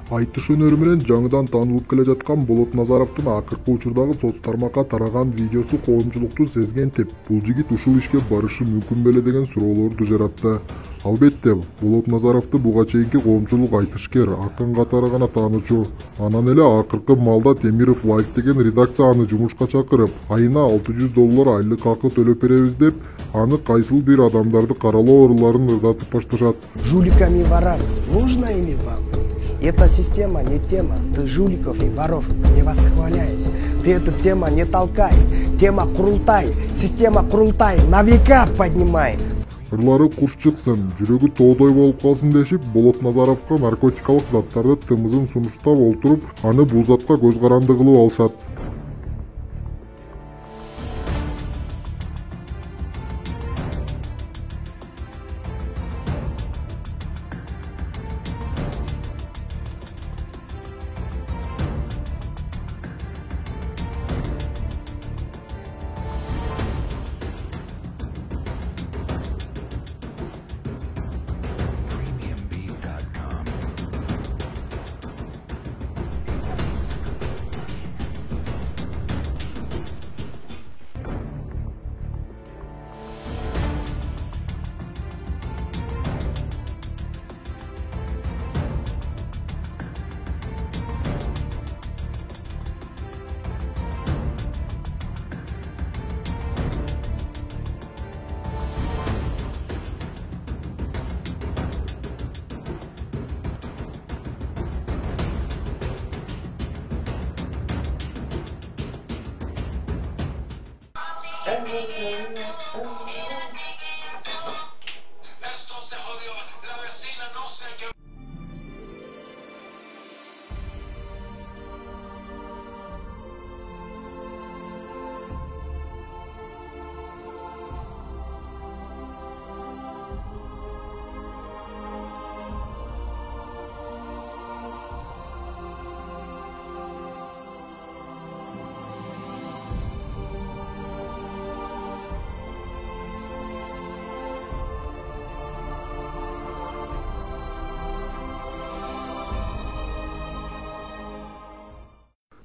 Айтыш өнөрү менен жаңыдан таанылып келе жаткан Болот Назаровдун акыркы учурдагы соц тармакка тараган видеосу коомчулукту сезгентип, бул жигит ушул ишке барышы мүмкүн беле деген суроолорду жаратты. Албетте, Болот Назаровду буга чейинки коомчулук айтышкер, акын катары гана таанычу. Анан эле акыркы маалда Темиров Лайф деген редакция аны жумушка чакырып, айына $600 айлык акы төлөп беребиз деп, аны кайсыл бир адамдарды каралоо ооруларын ырдатып башташат. Жуликами и ворам нужно или вам? Эта система не тема, ты жуликов и воров не восхваляй. Ты эту тему не толкай, тема Курултай, система Курултай на века поднимай. Ырлары куш чыксын, жүрөгү тоодой болуп калсын дешип, Болот Назаровго наркотикалык заттарды тымызын сунуштап олтуруп, аны бул затка көз каранды кылып алышат.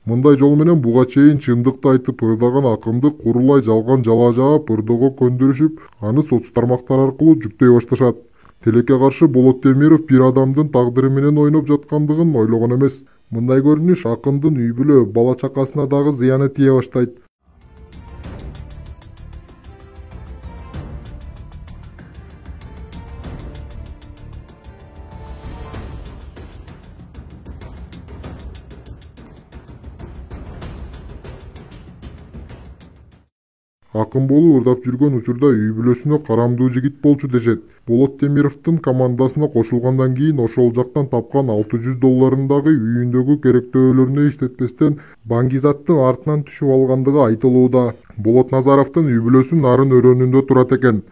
Мындай жол менен буга чейин чындыкты айтып ырдаган акымды курулай жалган жала жаап ырдоого көндүрүшүп, аны соц тармактар аркылуу жүктөй башташат. Тилекке каршы Болот Темиров бир адамдын тагдыры менен ойноп жаткандыгын ойлогон эмес. Мындай көрүнүш акындын үй бүлө, бала чакасына дагы зыяны тие баштайт. Акын болуу ырдап жүргөн учурда үй бүлөсүнө карамдуу жигит болчу дешет. Болот Темировдун командасына кошулгандан кийин ошол жактан тапкан $600 дагы үйүндөгү керектөөлөрүнө иштетпестен Баңгизаттын артынан түшүп алгандыгы айтылууда. Болот Назаровдун үй бүлөсү нарын өрөөнүндө турат экен.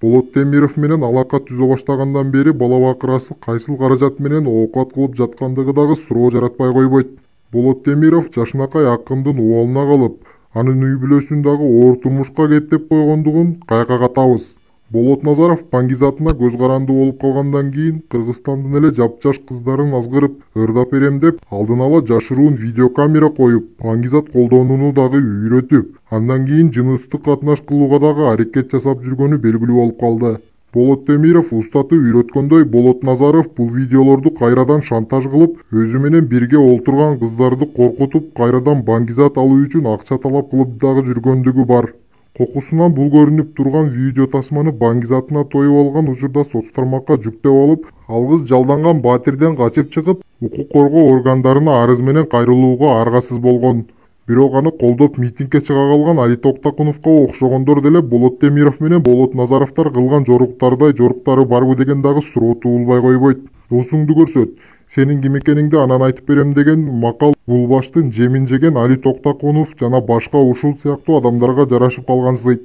Болот Темиров менен алака түзө баштагандан бери бала бакырасы кайсыл каражат менен оокат кылып жаткандыгы дагы суроо жаратпай койбойт. Болот Темиров жашынакай акындын убалына калып, анын үй бүлөсүн дагы оор турмушка кептеп койгондугун кайка катабыз. Болот Назаров Баңгизатына көз каранды болуп калгандан кийин Кыргызстандын эле жапжаш кыздарын азгырып, ырдап берем деп алдын ала жашыруун видеокамера коюп, Баңгизат колдонууну дагы үйрөтүп, андан кийин жыныстык катнаш кылууга дагы аракет жасап жүргөнү белгилүү болуп калды. Болот Темиров устаты үйрөткөндөй Болот Назаров бул видеолорду кайрадан шантаж кылып, өзү менен бирге олтурган кыздарды коркутуп, кайрадан Баңгизат алуу үчүн акча талап кылып дагы жүргөндүгү бар. Кокусунан бул көрүнүп турган видео тасманы Баңгизатына тоюп алган учурда соц тармакка жүктөп алып, ал кыз жалданган батирден качып чыгып, укук коргоо органдарына арыз менен кайрылууга аргасыз болгон. Бирок аны колдоп митингге чыга калган Али Токтакуновго окшогондор деле Болот Темиров менен Болот Назаровдор кылган жоруктардай жоруктары барбы деген дагы суроо туулбай койбойт. Досуңду көрсөт, сенин ким экениңди анан айтып берем деген макал бул баштын жемин жеген Али Токтакунов жана башка ушул сыяктуу адамдарга жарашып калган сыйт.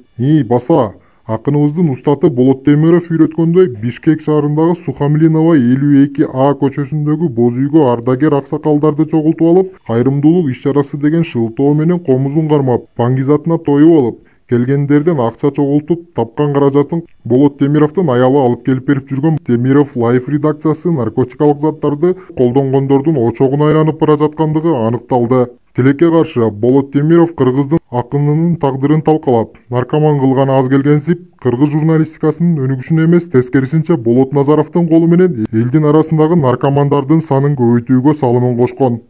Баса, акыныбыздын устаты Болот Темиров үйрөткөндөй Бишкек шаарындагы Сухомлинова 52А көчөсүндөгү боз үйгө ардагер аксакалдарды чогултуп алып, кайрымдуулук иш чарасы деген шылтоо менен комузун кармап, Баңгизатына тоюп алып, келгендерден акча чогултуп тапкан каражатын Болот Темировдун аялы алып келип берип жүргөн. Темиров Life редакциясы наркотикалык заттарды колдонгондордун очогуна айланып бара жаткандыгы аныкталды. Тилекке каршы Болот Темиров кыргыздын акынынын тагдырын талкалап, наркоман кылган аз келгенсип, кыргыз журналистикасынын өнүгүшүнө эмес, тескерисинче Болот Назаровдун колу менен элдин арасындагы наркомандардын санын көбөйтүүгө салымын кошкон.